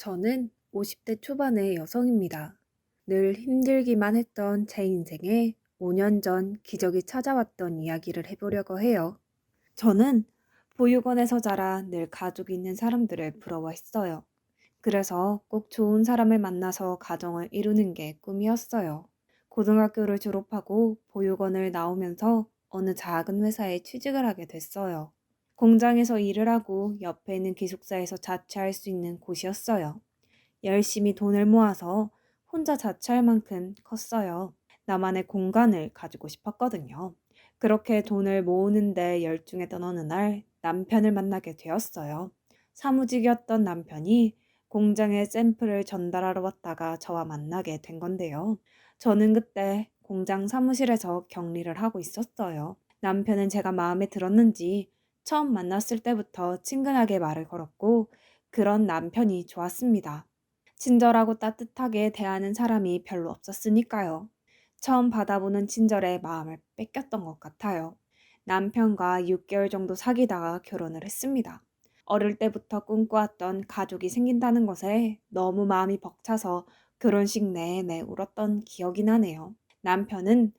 저는 50대 초반의 여성입니다. 늘 힘들기만 했던 제 인생에 5년 전 기적이 찾아왔던 이야기를 해보려고 해요. 저는 보육원에서 자라 늘 가족이 있는 사람들을 부러워했어요. 그래서 꼭 좋은 사람을 만나서 가정을 이루는 게 꿈이었어요. 고등학교를 졸업하고 보육원을 나오면서 어느 작은 회사에 취직을 하게 됐어요. 공장에서 일을 하고 옆에 있는 기숙사에서 자취할 수 있는 곳이었어요. 열심히 돈을 모아서 혼자 자취할 만큼 컸어요. 나만의 공간을 가지고 싶었거든요. 그렇게 돈을 모으는데 열중했던 어느 날 남편을 만나게 되었어요. 사무직이었던 남편이 공장에 샘플을 전달하러 왔다가 저와 만나게 된 건데요. 저는 그때 공장 사무실에서 격리를 하고 있었어요. 남편은 제가 마음에 들었는지 처음 만났을 때부터 친근하게 말을 걸었고 그런 남편이 좋았습니다. 친절하고 따뜻하게 대하는 사람이 별로 없었으니까요. 처음 받아보는 친절에 마음을 뺏겼던 것 같아요. 남편과 6개월 정도 사귀다가 결혼을 했습니다. 어릴 때부터 꿈꿔왔던 가족이 생긴다는 것에 너무 마음이 벅차서 결혼식 내내 울었던 기억이 나네요. 남편은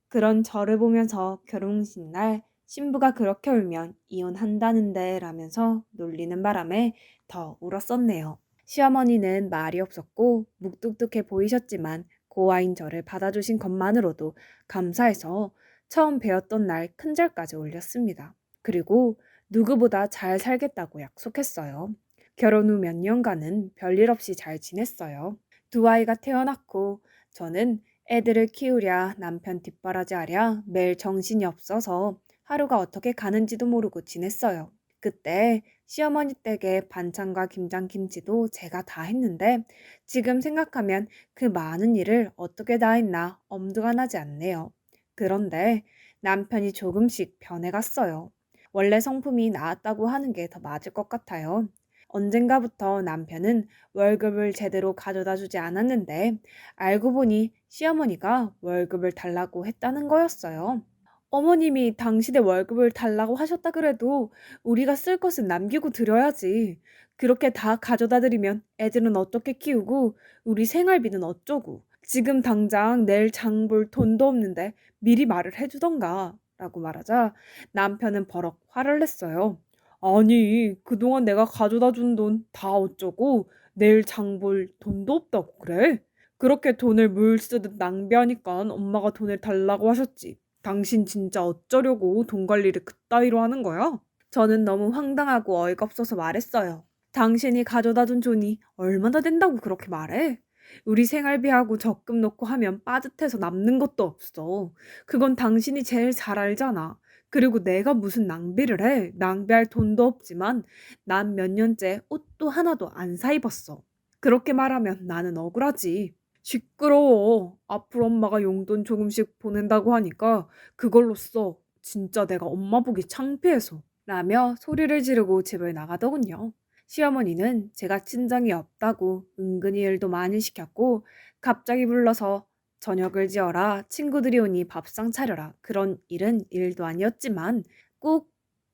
그런 저를 보면서 결혼식 날 신부가 그렇게 울면 이혼한다는데 라면서 놀리는 바람에 더 울었었네요. 시어머니는 말이 없었고 묵뚝뚝해 보이셨지만 고아인 저를 받아주신 것만으로도 감사해서 처음 뵈었던 날 큰절까지 올렸습니다. 그리고 누구보다 잘 살겠다고 약속했어요. 결혼 후 몇 년간은 별일 없이 잘 지냈어요. 두 아이가 태어났고 저는 애들을 키우랴 남편 뒷바라지하랴 매일 정신이 없어서 하루가 어떻게 가는지도 모르고 지냈어요. 그때 시어머니 댁에 반찬과 김장김치도 제가 다 했는데 지금 생각하면 그 많은 일을 어떻게 다 했나 엄두가 나지 않네요. 그런데 남편이 조금씩 변해갔어요. 원래 성품이 나았다고 하는 게 더 맞을 것 같아요. 언젠가부터 남편은 월급을 제대로 가져다 주지 않았는데 알고 보니 시어머니가 월급을 달라고 했다는 거였어요. 어머님이 당신의 월급을 달라고 하셨다 그래도 우리가 쓸 것은 남기고 드려야지. 그렇게 다 가져다 드리면 애들은 어떻게 키우고 우리 생활비는 어쩌고. 지금 당장 내일 장볼 돈도 없는데 미리 말을 해주던가 라고 말하자 남편은 버럭 화를 냈어요. 아니, 그동안 내가 가져다 준 돈 다 어쩌고 내일 장볼 돈도 없다고 그래? 그렇게 돈을 물 쓰듯 낭비하니까 엄마가 돈을 달라고 하셨지. 당신 진짜 어쩌려고 돈 관리를 그따위로 하는 거야? 저는 너무 황당하고 어이가 없어서 말했어요. 당신이 가져다 준 돈이 얼마나 된다고 그렇게 말해? 우리 생활비하고 적금 넣고 하면 빠듯해서 남는 것도 없어. 그건 당신이 제일 잘 알잖아. 그리고 내가 무슨 낭비를 해? 낭비할 돈도 없지만 난 몇 년째 옷도 하나도 안 사 입었어. 그렇게 말하면 나는 억울하지. 시끄러워. 앞으로 엄마가 용돈 조금씩 보낸다고 하니까 그걸로 써. 진짜 내가 엄마 보기 창피해서. 라며 소리를 지르고 집을 나가더군요. 시어머니는 제가 친정이 없다고 은근히 일도 많이 시켰고 갑자기 불러서 저녁을 지어라, 친구들이 오니 밥상 차려라. 그런 일은 일도 아니었지만 꼭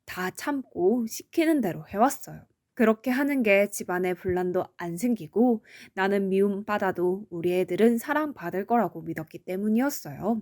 다 참고 시키는 대로 해왔어요. 그렇게 하는 게 집안에 분란도 안 생기고 나는 미움받아도 우리 애들은 사랑받을 거라고 믿었기 때문이었어요.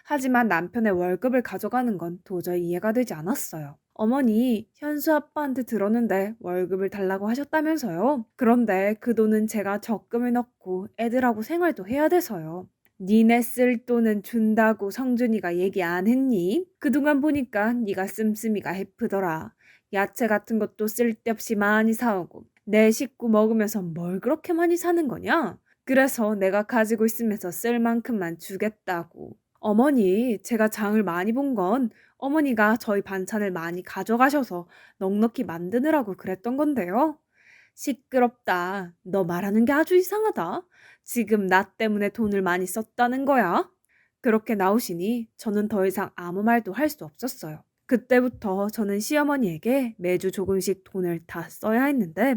하지만 남편의 월급을 가져가는 건 도저히 이해가 되지 않았어요. 어머니, 현수 아빠한테 들었는데 월급을 달라고 하셨다면서요? 그런데 그 돈은 제가 적금을 넣고 애들하고 생활도 해야 돼서요. 니네 쓸 돈은 준다고 성준이가 얘기 안 했니? 그동안 보니까 네가 씀씀이가 해프더라. 야채 같은 것도 쓸데없이 많이 사오고 내 식구 먹으면서 뭘 그렇게 많이 사는 거냐? 그래서 내가 가지고 있으면서 쓸 만큼만 주겠다고. 어머니, 제가 장을 많이 본 건 어머니가 저희 반찬을 많이 가져가셔서 넉넉히 만드느라고 그랬던 건데요. 시끄럽다. 너 말하는 게 아주 이상하다. 지금 나 때문에 돈을 많이 썼다는 거야? 그렇게 나오시니 저는 더 이상 아무 말도 할 수 없었어요. 그때부터 저는 시어머니에게 매주 조금씩 돈을 다 써야 했는데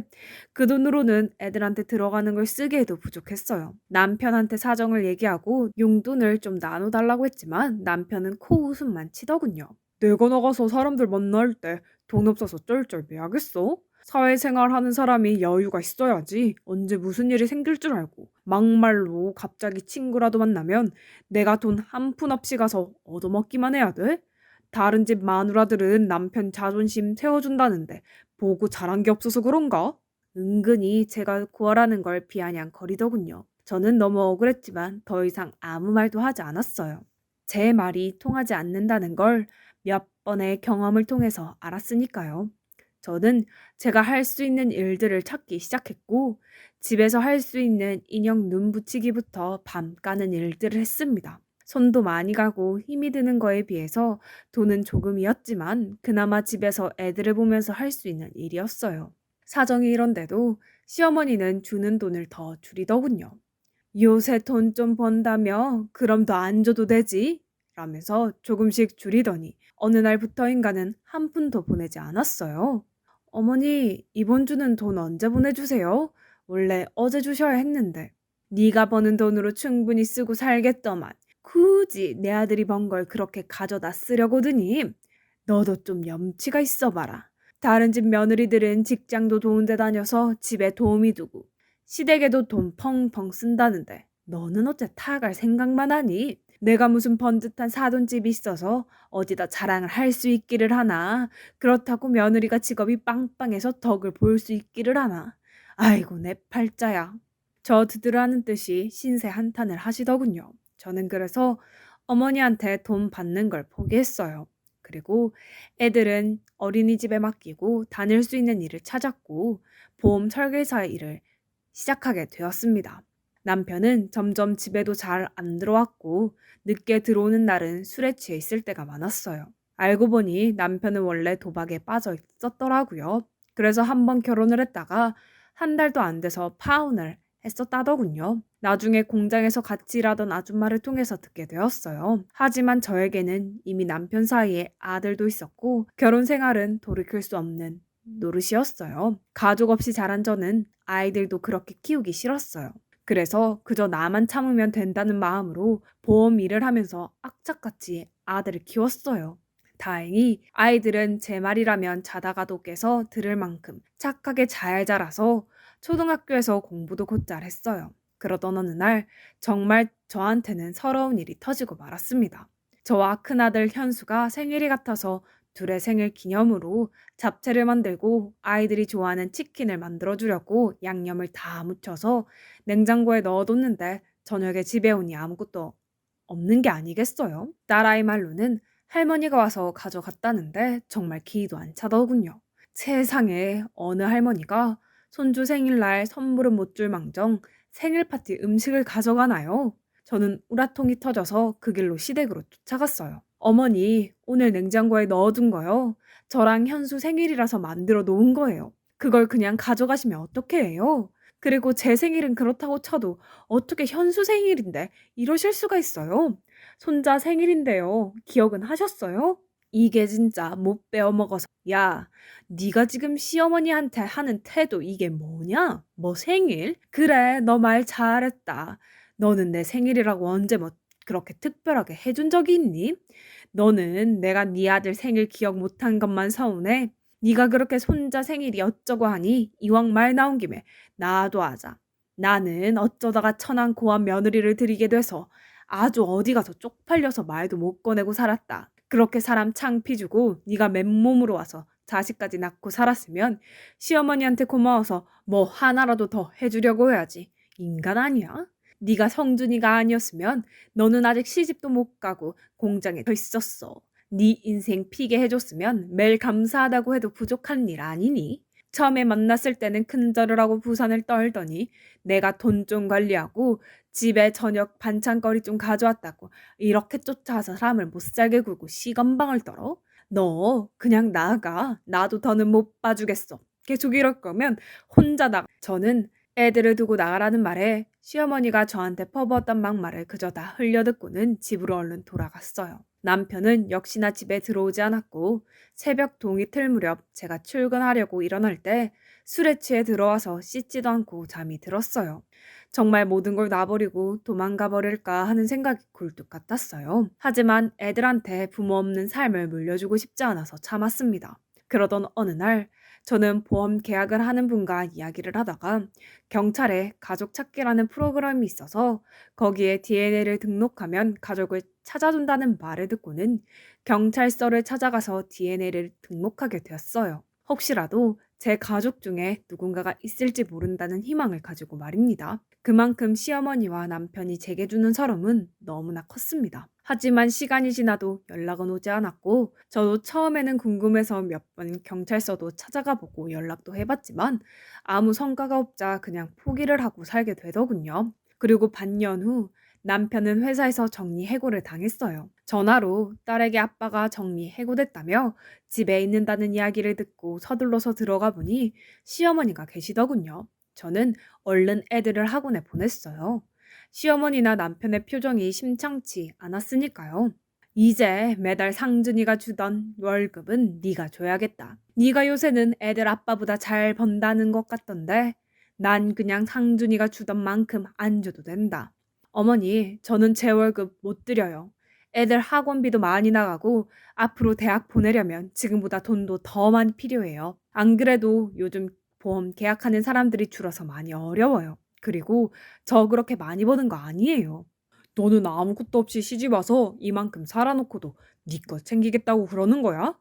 그 돈으로는 애들한테 들어가는 걸 쓰기에도 부족했어요. 남편한테 사정을 얘기하고 용돈을 좀 나눠달라고 했지만 남편은 코웃음만 치더군요. 내가 나가서 사람들 만날 때 돈 없어서 쩔쩔 매야겠어? 사회생활 하는 사람이 여유가 있어야지 언제 무슨 일이 생길 줄 알고 막말로 갑자기 친구라도 만나면 내가 돈 한 푼 없이 가서 얻어먹기만 해야 돼? 다른 집 마누라들은 남편 자존심 세워준다는데 보고 자란 게 없어서 그런가? 은근히 제가 구하라는 걸 비아냥거리더군요. 저는 너무 억울했지만 더 이상 아무 말도 하지 않았어요. 제 말이 통하지 않는다는 걸 몇 번의 경험을 통해서 알았으니까요. 저는 제가 할 수 있는 일들을 찾기 시작했고, 집에서 할 수 있는 인형 눈 붙이기부터 밤 까는 일들을 했습니다. 손도 많이 가고 힘이 드는 거에 비해서 돈은 조금이었지만 그나마 집에서 애들을 보면서 할 수 있는 일이었어요. 사정이 이런데도 시어머니는 주는 돈을 더 줄이더군요. 요새 돈 좀 번다며? 그럼 더 안 줘도 되지? 라면서 조금씩 줄이더니 어느 날부터인가는 한 푼도 보내지 않았어요. 어머니, 이번 주는 돈 언제 보내주세요? 원래 어제 주셔야 했는데. 네가 버는 돈으로 충분히 쓰고 살겠더만. 굳이 내 아들이 번 걸 그렇게 가져다 쓰려고 드니? 너도 좀 염치가 있어 봐라. 다른 집 며느리들은 직장도 좋은 데 다녀서 집에 도우미 두고 시댁에도 돈 펑펑 쓴다는데 너는 어째 타갈 생각만 하니? 내가 무슨 번듯한 사돈집이 있어서 어디다 자랑을 할 수 있기를 하나? 그렇다고 며느리가 직업이 빵빵해서 덕을 볼 수 있기를 하나? 아이고 내 팔자야. 저 드드라는 듯이 신세 한탄을 하시더군요. 저는 그래서 어머니한테 돈 받는 걸 포기했어요. 그리고 애들은 어린이집에 맡기고 다닐 수 있는 일을 찾았고 보험 설계사 일을 시작하게 되었습니다. 남편은 점점 집에도 잘 안 들어왔고 늦게 들어오는 날은 술에 취해 있을 때가 많았어요. 알고 보니 남편은 원래 도박에 빠져 있었더라고요. 그래서 한번 결혼을 했다가 한 달도 안 돼서 파혼을 했었다더군요. 나중에 공장에서 같이 일하던 아줌마를 통해서 듣게 되었어요. 하지만 저에게는 이미 남편 사이에 아들도 있었고 결혼 생활은 돌이킬 수 없는 노릇이었어요. 가족 없이 자란 저는 아이들도 그렇게 키우기 싫었어요. 그래서 그저 나만 참으면 된다는 마음으로 보험 일을 하면서 악착같이 아들을 키웠어요. 다행히 아이들은 제 말이라면 자다가도 깨서 들을 만큼 착하게 잘 자라서 초등학교에서 공부도 곧잘 했어요. 그러던 어느 날 정말 저한테는 서러운 일이 터지고 말았습니다. 저와 큰아들 현수가 생일이 같아서 둘의 생일 기념으로 잡채를 만들고 아이들이 좋아하는 치킨을 만들어주려고 양념을 다 묻혀서 냉장고에 넣어뒀는데 저녁에 집에 오니 아무것도 없는 게 아니겠어요? 딸아이 말로는 할머니가 와서 가져갔다는데 정말 기도 안 차더군요. 세상에 어느 할머니가 손주 생일날 선물은 못 줄 망정 생일 파티 음식을 가져가나요? 저는 우라통이 터져서 그 길로 시댁으로 쫓아갔어요. 어머니, 오늘 냉장고에 넣어둔 거요. 저랑 현수 생일이라서 만들어 놓은 거예요. 그걸 그냥 가져가시면 어떻게 해요? 그리고 제 생일은 그렇다고 쳐도 어떻게 현수 생일인데 이러실 수가 있어요? 손자 생일인데요. 기억은 하셨어요? 이게 진짜 못 베어 먹어서. 야, 네가 지금 시어머니한테 하는 태도 이게 뭐냐? 뭐 생일? 그래, 너 말 잘했다. 너는 내 생일이라고 언제 뭐 그렇게 특별하게 해준 적이 있니? 너는 내가 네 아들 생일 기억 못한 것만 서운해. 네가 그렇게 손자 생일이 어쩌고 하니 이왕 말 나온 김에 나도 하자. 나는 어쩌다가 천한 고한 며느리를 들이게 돼서 아주 어디 가서 쪽팔려서 말도 못 꺼내고 살았다. 그렇게 사람 창피 주고 네가 맨몸으로 와서 자식까지 낳고 살았으면 시어머니한테 고마워서 뭐 하나라도 더 해주려고 해야지. 인간 아니야? 네가 성준이가 아니었으면 너는 아직 시집도 못 가고 공장에 더 있었어. 네 인생 피게 해줬으면 매일 감사하다고 해도 부족한 일 아니니? 처음에 만났을 때는 큰절을 하고 부산을 떨더니 내가 돈 좀 관리하고 집에 저녁 반찬거리 좀 가져왔다고 이렇게 쫓아와서 사람을 못 살게 굴고 시건방을 떨어? 너 그냥 나가. 나도 더는 못 봐주겠어. 계속 이럴 거면 혼자 나가. 저는 애들을 두고 나가라는 말에 시어머니가 저한테 퍼부었던 막말을 그저 다 흘려듣고는 집으로 얼른 돌아갔어요. 남편은 역시나 집에 들어오지 않았고 새벽 동이 틀 무렵 제가 출근하려고 일어날 때 술에 취해 들어와서 씻지도 않고 잠이 들었어요. 정말 모든 걸 놔버리고 도망가 버릴까 하는 생각이 굴뚝 같았어요. 하지만 애들한테 부모 없는 삶을 물려주고 싶지 않아서 참았습니다. 그러던 어느 날 저는 보험 계약을 하는 분과 이야기를 하다가 경찰에 가족 찾기라는 프로그램이 있어서 거기에 DNA를 등록하면 가족을 찾아준다는 말을 듣고는 경찰서를 찾아가서 DNA를 등록하게 되었어요. 혹시라도 제 가족 중에 누군가가 있을지 모른다는 희망을 가지고 말입니다. 그만큼 시어머니와 남편이 제게 주는 서름은 너무나 컸습니다. 하지만 시간이 지나도 연락은 오지 않았고 저도 처음에는 궁금해서 몇 번 경찰서도 찾아가 보고 연락도 해봤지만 아무 성과가 없자 그냥 포기를 하고 살게 되더군요. 그리고 반년 후 남편은 회사에서 정리해고를 당했어요. 전화로 딸에게 아빠가 정리해고됐다며 집에 있는다는 이야기를 듣고 서둘러서 들어가 보니 시어머니가 계시더군요. 저는 얼른 애들을 학원에 보냈어요. 시어머니나 남편의 표정이 심상치 않았으니까요. 이제 매달 상준이가 주던 월급은 네가 줘야겠다. 네가 요새는 애들 아빠보다 잘 번다는 것 같던데 난 그냥 상준이가 주던 만큼 안 줘도 된다. 어머니, 저는 제 월급 못 드려요. 애들 학원비도 많이 나가고 앞으로 대학 보내려면 지금보다 돈도 더 많이 필요해요. 안 그래도 요즘 보험 계약하는 사람들이 줄어서 많이 어려워요. 그리고 저 그렇게 많이 버는 거 아니에요. 너는 아무것도 없이 시집 와서 이만큼 살아놓고도 네 것 챙기겠다고 그러는 거야?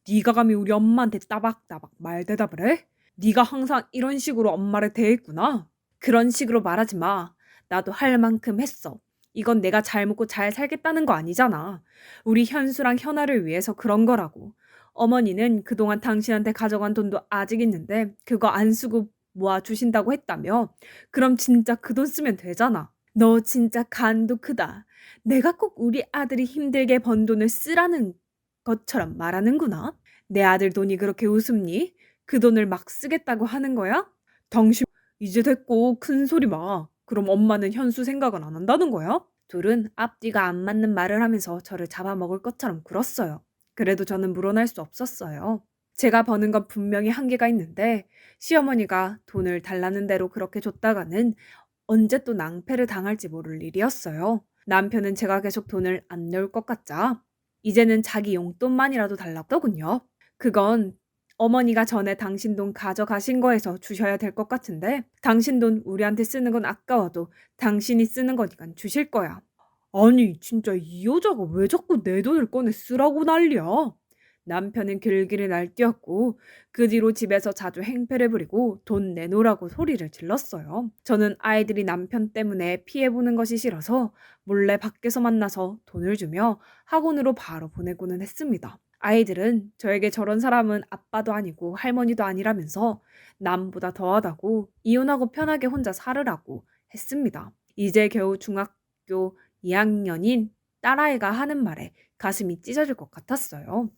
네가 감히 우리 엄마한테 따박따박 말대답을 해? 네가 항상 이런 식으로 엄마를 대했구나. 그런 식으로 말하지 마. 나도 할 만큼 했어. 이건 내가 잘 먹고 잘 살겠다는 거 아니잖아. 우리 현수랑 현아를 위해서 그런 거라고. 어머니는 그동안 당신한테 가져간 돈도 아직 있는데 그거 안 쓰고 모아 주신다고 했다며? 그럼 진짜 그 돈 쓰면 되잖아. 너 진짜 간도 크다. 내가 꼭 우리 아들이 힘들게 번 돈을 쓰라는 것처럼 말하는구나. 내 아들 돈이 그렇게 우습니? 그 돈을 막 쓰겠다고 하는 거야? 당신 이제 됐고 큰 소리 마. 그럼 엄마는 현수 생각은 안 한다는 거야? 둘은 앞뒤가 안 맞는 말을 하면서 저를 잡아먹을 것처럼 굴었어요. 그래도 저는 물어날 수 없었어요. 제가 버는 건 분명히 한계가 있는데 시어머니가 돈을 달라는 대로 그렇게 줬다가는 언제 또 낭패를 당할지 모를 일이었어요. 남편은 제가 계속 돈을 안 내올 것 같자 이제는 자기 용돈만이라도 달라더군요. 그건 어머니가 전에 당신 돈 가져가신 거에서 주셔야 될 것 같은데 당신 돈 우리한테 쓰는 건 아까워도 당신이 쓰는 거니까 주실 거야. 아니 진짜 이 여자가 왜 자꾸 내 돈을 꺼내 쓰라고 난리야. 남편은 길길이 날뛰었고 그 뒤로 집에서 자주 행패를 부리고 돈 내놓으라고 소리를 질렀어요. 저는 아이들이 남편 때문에 피해보는 것이 싫어서 몰래 밖에서 만나서 돈을 주며 학원으로 바로 보내고는 했습니다. 아이들은 저에게 저런 사람은 아빠도 아니고 할머니도 아니라면서 남보다 더하다고 이혼하고 편하게 혼자 살으라고 했습니다. 이제 겨우 중학교 2학년인 딸아이가 하는 말에 가슴이 찢어질 것 같았어요.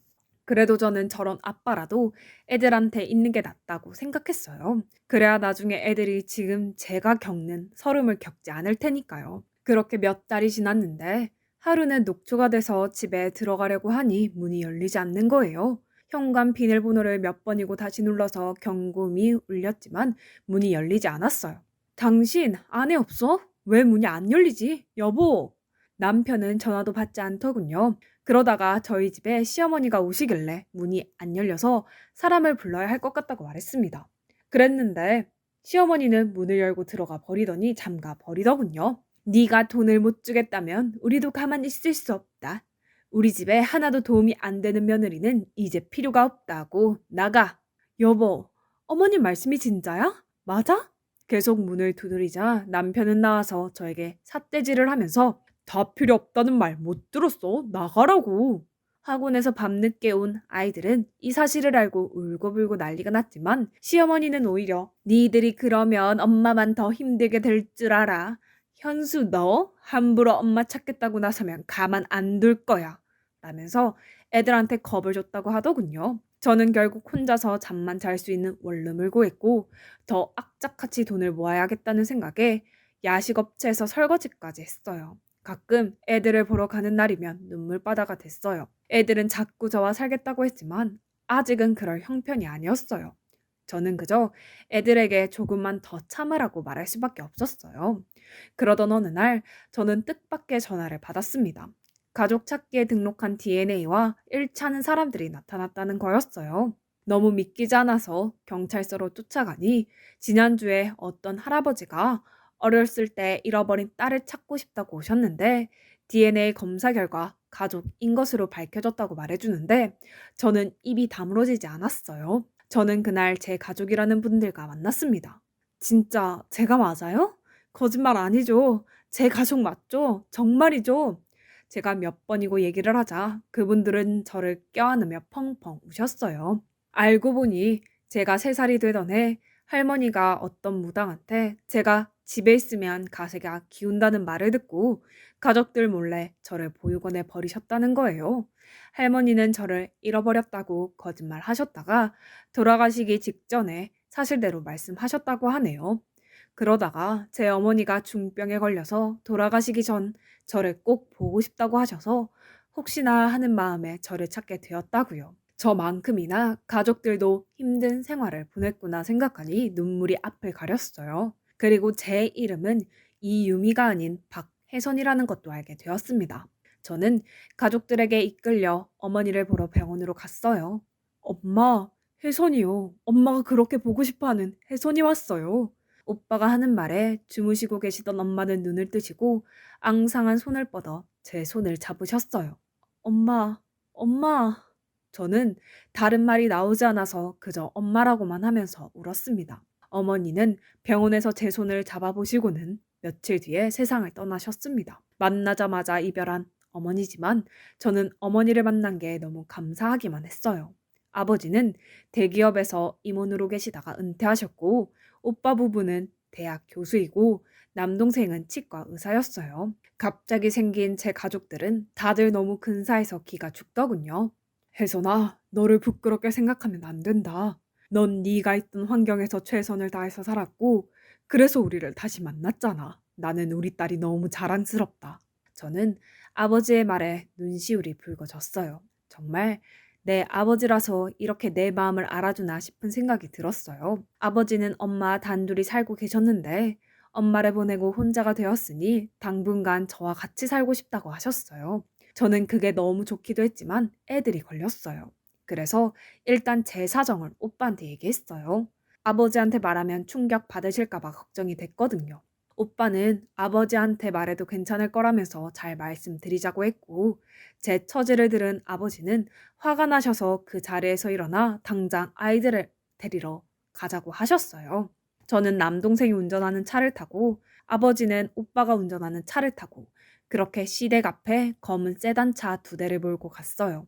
그래도 저는 저런 아빠라도 애들한테 있는 게 낫다고 생각했어요. 그래야 나중에 애들이 지금 제가 겪는 서름을 겪지 않을 테니까요. 그렇게 몇 달이 지났는데 하루는 녹초가 돼서 집에 들어가려고 하니 문이 열리지 않는 거예요. 현관 비밀번호를 몇 번이고 다시 눌러서 경고음이 울렸지만 문이 열리지 않았어요. 당신 안에 없어? 왜 문이 안 열리지? 여보! 남편은 전화도 받지 않더군요. 그러다가 저희 집에 시어머니가 오시길래 문이 안 열려서 사람을 불러야 할 것 같다고 말했습니다. 그랬는데 시어머니는 문을 열고 들어가 버리더니 잠가 버리더군요. 네가 돈을 못 주겠다면 우리도 가만히 있을 수 없다. 우리 집에 하나도 도움이 안 되는 며느리는 이제 필요가 없다고. 나가. 여보, 어머님 말씀이 진짜야? 맞아? 계속 문을 두드리자 남편은 나와서 저에게 삿대질을 하면서 다 필요 없다는 말 못 들었어? 나가라고. 학원에서 밤늦게 온 아이들은 이 사실을 알고 울고불고 난리가 났지만 시어머니는 오히려 니들이 그러면 엄마만 더 힘들게 될 줄 알아. 현수 너 함부로 엄마 찾겠다고 나서면 가만 안 둘 거야. 라면서 애들한테 겁을 줬다고 하더군요. 저는 결국 혼자서 잠만 잘 수 있는 원룸을 구했고 더 악착같이 돈을 모아야겠다는 생각에 야식업체에서 설거지까지 했어요. 가끔 애들을 보러 가는 날이면 눈물바다가 됐어요. 애들은 자꾸 저와 살겠다고 했지만 아직은 그럴 형편이 아니었어요. 저는 그저 애들에게 조금만 더 참으라고 말할 수밖에 없었어요. 그러던 어느 날 저는 뜻밖의 전화를 받았습니다. 가족 찾기에 등록한 DNA와 일치하는 사람들이 나타났다는 거였어요. 너무 믿기지 않아서 경찰서로 쫓아가니 지난주에 어떤 할아버지가 어렸을 때 잃어버린 딸을 찾고 싶다고 오셨는데 DNA 검사 결과 가족인 것으로 밝혀졌다고 말해주는데 저는 입이 다물어지지 않았어요. 저는 그날 제 가족이라는 분들과 만났습니다. 진짜 제가 맞아요? 거짓말 아니죠? 제 가족 맞죠? 정말이죠? 제가 몇 번이고 얘기를 하자 그분들은 저를 껴안으며 펑펑 우셨어요. 알고 보니 제가 3살이 되던 해 할머니가 어떤 무당한테 제가 집에 있으면 가세가 기운다는 말을 듣고 가족들 몰래 저를 보육원에 버리셨다는 거예요. 할머니는 저를 잃어버렸다고 거짓말 하셨다가 돌아가시기 직전에 사실대로 말씀하셨다고 하네요. 그러다가 제 어머니가 중병에 걸려서 돌아가시기 전 저를 꼭 보고 싶다고 하셔서 혹시나 하는 마음에 저를 찾게 되었다고요. 저만큼이나 가족들도 힘든 생활을 보냈구나 생각하니 눈물이 앞을 가렸어요. 그리고 제 이름은 이유미가 아닌 박혜선이라는 것도 알게 되었습니다. 저는 가족들에게 이끌려 어머니를 보러 병원으로 갔어요. 엄마, 혜선이요. 엄마가 그렇게 보고 싶어하는 혜선이 왔어요. 오빠가 하는 말에 주무시고 계시던 엄마는 눈을 뜨시고 앙상한 손을 뻗어 제 손을 잡으셨어요. 엄마, 엄마. 저는 다른 말이 나오지 않아서 그저 엄마라고만 하면서 울었습니다. 어머니는 병원에서 제 손을 잡아보시고는 며칠 뒤에 세상을 떠나셨습니다. 만나자마자 이별한 어머니지만 저는 어머니를 만난 게 너무 감사하기만 했어요. 아버지는 대기업에서 임원으로 계시다가 은퇴하셨고 오빠 부부는 대학 교수이고 남동생은 치과 의사였어요. 갑자기 생긴 제 가족들은 다들 너무 근사해서 기가 죽더군요. 혜선아, 너를 부끄럽게 생각하면 안 된다. 넌 네가 있던 환경에서 최선을 다해서 살았고 그래서 우리를 다시 만났잖아. 나는 우리 딸이 너무 자랑스럽다. 저는 아버지의 말에 눈시울이 붉어졌어요. 정말 내 아버지라서 이렇게 내 마음을 알아주나 싶은 생각이 들었어요. 아버지는 엄마 단둘이 살고 계셨는데 엄마를 보내고 혼자가 되었으니 당분간 저와 같이 살고 싶다고 하셨어요. 저는 그게 너무 좋기도 했지만 애들이 걸렸어요. 그래서 일단 제 사정을 오빠한테 얘기했어요. 아버지한테 말하면 충격 받으실까봐 걱정이 됐거든요. 오빠는 아버지한테 말해도 괜찮을 거라면서 잘 말씀드리자고 했고 제 처지를 들은 아버지는 화가 나셔서 그 자리에서 일어나 당장 아이들을 데리러 가자고 하셨어요. 저는 남동생이 운전하는 차를 타고 아버지는 오빠가 운전하는 차를 타고 그렇게 시댁 앞에 검은 세단차 2대를 몰고 갔어요.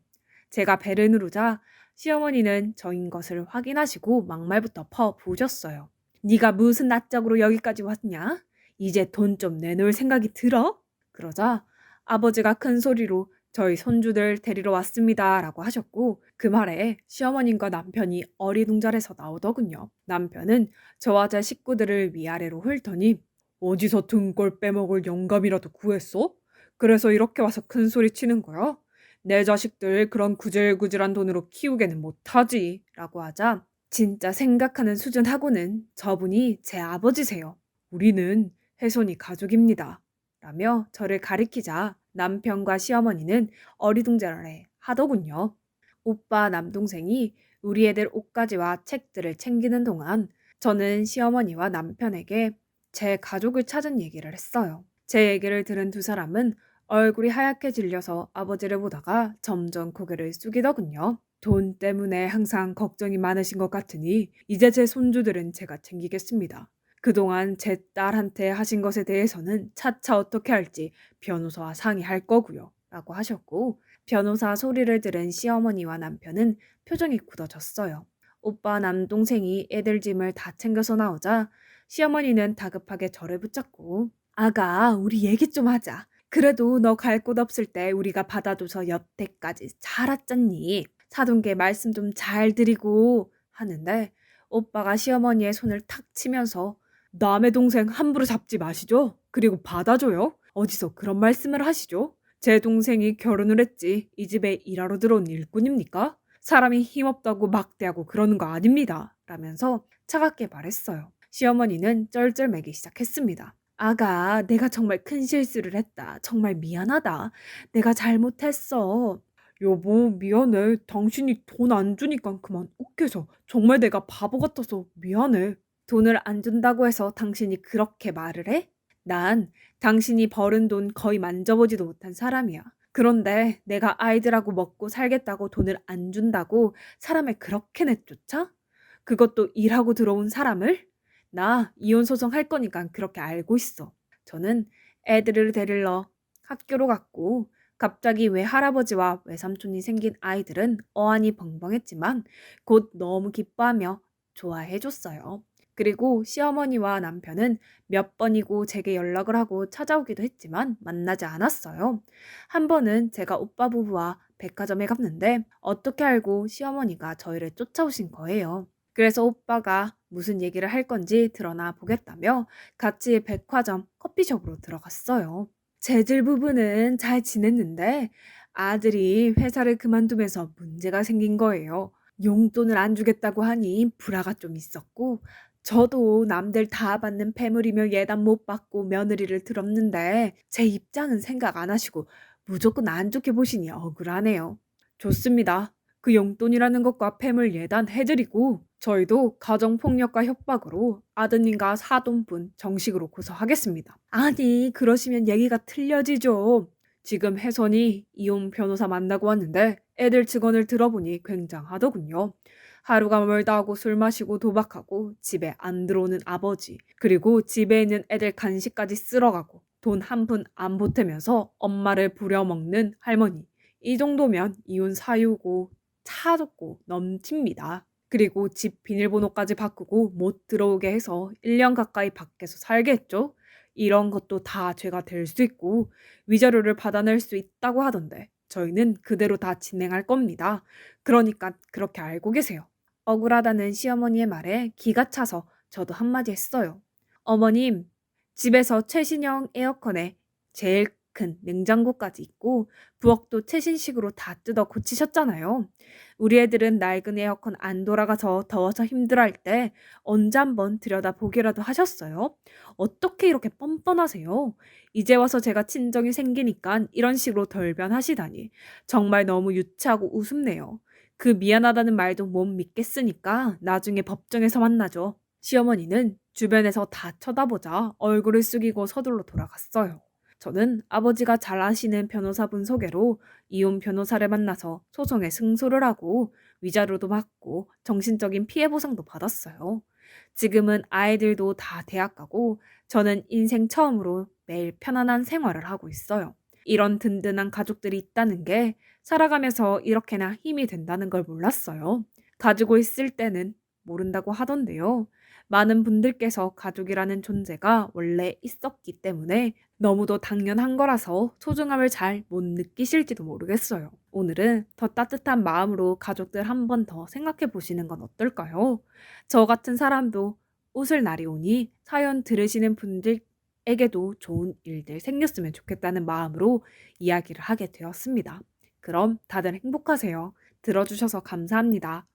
제가 배를 누르자 시어머니는 저인 것을 확인하시고 막말부터 퍼부으셨어요. 네가 무슨 낯짝으로 여기까지 왔냐? 이제 돈 좀 내놓을 생각이 들어? 그러자 아버지가 큰 소리로 저희 손주들 데리러 왔습니다 라고 하셨고 그 말에 시어머님과 남편이 어리둥절해서 나오더군요. 남편은 저와 제 식구들을 위아래로 훑더니 어디서 등골 빼먹을 영감이라도 구했어? 그래서 이렇게 와서 큰 소리 치는 거야? 내 자식들 그런 구질구질한 돈으로 키우게는 못하지 라고 하자 진짜 생각하는 수준하고는 저분이 제 아버지세요. 우리는 혜손이 가족입니다. 라며 저를 가리키자 남편과 시어머니는 어리둥절해 하더군요. 오빠 남동생이 우리 애들 옷가지와 책들을 챙기는 동안 저는 시어머니와 남편에게 제 가족을 찾은 얘기를 했어요. 제 얘기를 들은 2사람은 얼굴이 하얗게 질려서 아버지를 보다가 점점 고개를 숙이더군요. 돈 때문에 항상 걱정이 많으신 것 같으니 이제 제 손주들은 제가 챙기겠습니다. 그동안 제 딸한테 하신 것에 대해서는 차차 어떻게 할지 변호사와 상의할 거고요. 라고 하셨고 변호사 소리를 들은 시어머니와 남편은 표정이 굳어졌어요. 오빠 남동생이 애들 짐을 다 챙겨서 나오자 시어머니는 다급하게 저를 붙잡고 아가 우리 얘기 좀 하자. 그래도 너 갈 곳 없을 때 우리가 받아줘서 여태까지 잘 왔잖니. 사돈께 말씀 좀 잘 드리고 하는데 오빠가 시어머니의 손을 탁 치면서 남의 동생 함부로 잡지 마시죠. 그리고 받아줘요. 어디서 그런 말씀을 하시죠? 제 동생이 결혼을 했지 이 집에 일하러 들어온 일꾼입니까? 사람이 힘없다고 막대하고 그러는 거 아닙니다. 라면서 차갑게 말했어요. 시어머니는 쩔쩔매기 시작했습니다. 아가, 내가 정말 큰 실수를 했다. 정말 미안하다. 내가 잘못했어. 여보, 미안해. 당신이 돈 안 주니까 그만 욱해서. 정말 내가 바보 같아서 미안해. 돈을 안 준다고 해서 당신이 그렇게 말을 해? 난 당신이 벌은 돈 거의 만져보지도 못한 사람이야. 그런데 내가 아이들하고 먹고 살겠다고 돈을 안 준다고 사람을 그렇게 내쫓아? 그것도 일하고 들어온 사람을? 나 이혼 소송 할 거니까 그렇게 알고 있어. 저는 애들을 데리러 학교로 갔고 갑자기 외할아버지와 외삼촌이 생긴 아이들은 어안이 벙벙했지만 곧 너무 기뻐하며 좋아해줬어요. 그리고 시어머니와 남편은 몇 번이고 제게 연락을 하고 찾아오기도 했지만 만나지 않았어요. 한 번은 제가 오빠 부부와 백화점에 갔는데 어떻게 알고 시어머니가 저희를 쫓아오신 거예요. 그래서 오빠가 무슨 얘기를 할 건지 드러나 보겠다며 같이 백화점 커피숍으로 들어갔어요. 재질 부부는 잘 지냈는데 아들이 회사를 그만두면서 문제가 생긴 거예요. 용돈을 안 주겠다고 하니 불화가 좀 있었고 저도 남들 다 받는 패물이며 예단 못 받고 며느리를 들었는데 제 입장은 생각 안 하시고 무조건 안 좋게 보시니 억울하네요. 좋습니다. 그 용돈이라는 것과 패물 예단해드리고 저희도 가정폭력과 협박으로 아드님과 사돈분 정식으로 고소하겠습니다. 아니 그러시면 얘기가 틀려지죠. 지금 혜선이 이혼 변호사 만나고 왔는데 애들 증언을 들어보니 굉장하더군요. 하루가 멀다 하고 술 마시고 도박하고 집에 안 들어오는 아버지, 그리고 집에 있는 애들 간식까지 쓸어가고 돈 한 푼 안 보태면서 엄마를 부려먹는 할머니. 이 정도면 이혼 사유고 차갑고 넘칩니다. 그리고 집 비밀번호까지 바꾸고 못 들어오게 해서 1년 가까이 밖에서 살게 했죠. 이런 것도 다 죄가 될 수 있고 위자료를 받아낼 수 있다고 하던데 저희는 그대로 다 진행할 겁니다. 그러니까 그렇게 알고 계세요. 억울하다는 시어머니의 말에 기가 차서 저도 한마디 했어요. 어머님, 집에서 최신형 에어컨에 제일 큰 냉장고까지 있고 부엌도 최신식으로 다 뜯어 고치셨잖아요. 우리 애들은 낡은 에어컨 안 돌아가서 더워서 힘들어할 때 언제 한번 들여다보기라도 하셨어요? 어떻게 이렇게 뻔뻔하세요? 이제 와서 제가 친정이 생기니까 이런 식으로 돌변하시다니 정말 너무 유치하고 우습네요. 그 미안하다는 말도 못 믿겠으니까 나중에 법정에서 만나죠. 시어머니는 주변에서 다 쳐다보자 얼굴을 숙이고 서둘러 돌아갔어요. 저는 아버지가 잘 아시는 변호사분 소개로 이혼 변호사를 만나서 소송에 승소를 하고 위자료도 받고 정신적인 피해 보상도 받았어요. 지금은 아이들도 다 대학 가고 저는 인생 처음으로 매일 편안한 생활을 하고 있어요. 이런 든든한 가족들이 있다는 게 살아가면서 이렇게나 힘이 된다는 걸 몰랐어요. 가지고 있을 때는 모른다고 하던데요. 많은 분들께서 가족이라는 존재가 원래 있었기 때문에 너무도 당연한 거라서 소중함을 잘 못 느끼실지도 모르겠어요. 오늘은 더 따뜻한 마음으로 가족들 한 번 더 생각해 보시는 건 어떨까요? 저 같은 사람도 웃을 날이 오니 사연 들으시는 분들에게도 좋은 일들 생겼으면 좋겠다는 마음으로 이야기를 하게 되었습니다. 그럼 다들 행복하세요. 들어주셔서 감사합니다.